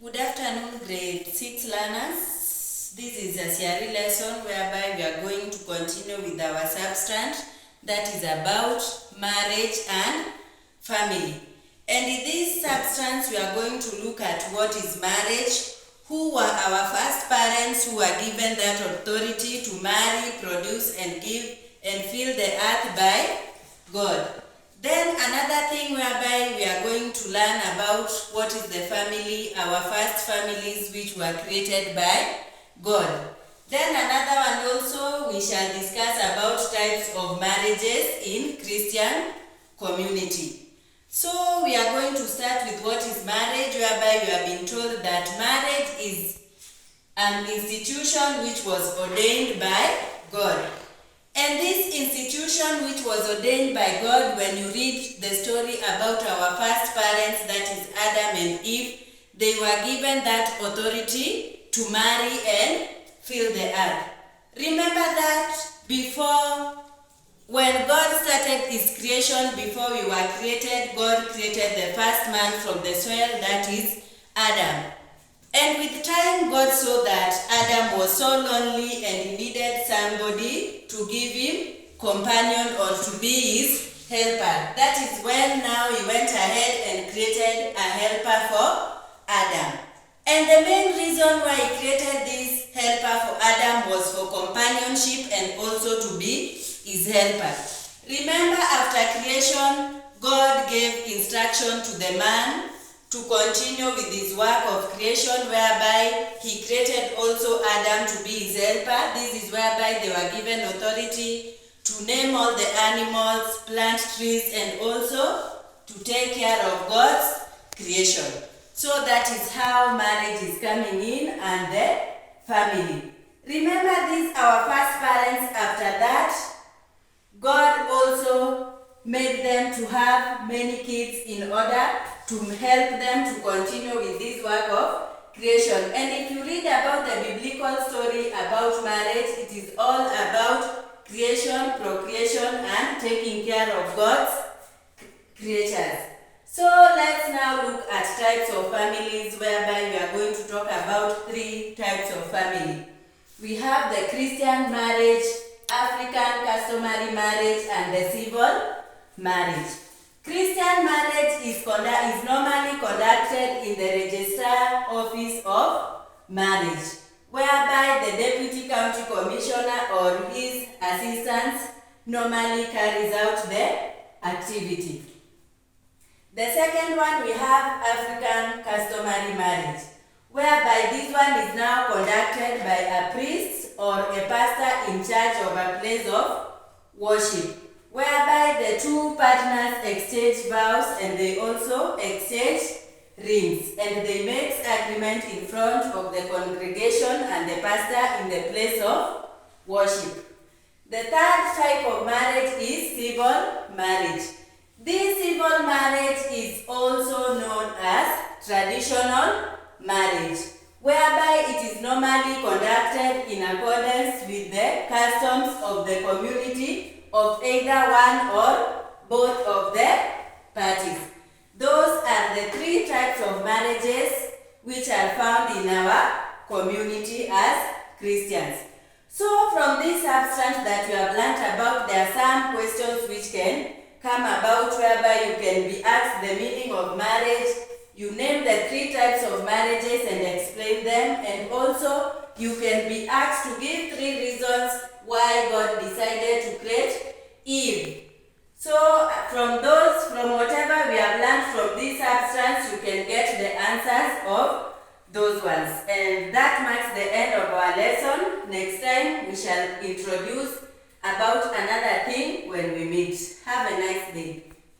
Good afternoon, grade 6 learners. This is a CRE lesson whereby we are going to continue with our substrand that is about marriage and family. And in these substrands, we are going to look at what is marriage, who were our first parents who were given that authority to marry, produce, and give and fill the earth by God. Then another thing whereby we are going to learn about what is the family, our first families which were created by God. Then another one also we shall discuss about types of marriages in Christian community. So we are going to start with what is marriage, whereby we have been told that marriage is an institution which was ordained by God. And this institution which was ordained by God, when you read the story about our first parents, that is Adam and Eve, they were given that authority to marry and fill the earth. Remember that before, when God started his creation, before we were created, God created the first man from the soil, that is Adam. And with time, God saw that Adam was so lonely and he needed somebody to give him companion or to be his helper. That is when now he went ahead and created a helper for Adam. And the main reason why he created this helper for Adam was for companionship and also to be his helper. Remember, after creation, God gave instruction to the man to continue with his work of creation, whereby he created also Adam to be his helper. This is whereby they were given authority to name all the animals, plant trees, and also to take care of God's creation. So that is how marriage is coming in, and the family. Remember this, our first parents. After that, God also made them to have many kids in order to help them to continue with this work of creation. And if you read about the biblical story about marriage, it is all about creation, procreation, and taking care of God's creatures. So let's now look at types of families, whereby we are going to talk about 3 types of family. We have the Christian marriage, African customary marriage, and the civil marriage. Christian marriage is normally conducted in the Registrar Office of Marriage, whereby the Deputy County Commissioner or his assistants normally carries out the activity. The second one, we have African customary marriage, whereby this one is now conducted by a priest or a pastor in charge of a place of worship, whereby the 2 partners exchange vows and they also exchange rings, and they make agreement in front of the congregation and the pastor in the place of worship. The third type of marriage is civil marriage. This civil marriage is also known as traditional marriage, whereby it is normally conducted in accordance with the customs of the community of either one or both of the parties. Those are the 3 types of marriages which are found in our community as Christians. So from this substance that we have learnt about, there are some questions which can come about, whereby you can be asked the meaning of marriage. You name the 3 types of marriages and explain them, and also you can be asked to give 3 reasons why God decided to create Eve. So from whatever we have learned from these substance, you can get the answers of those ones. And that marks the end of our lesson. Next time we shall introduce about another thing when we meet. Have a nice day.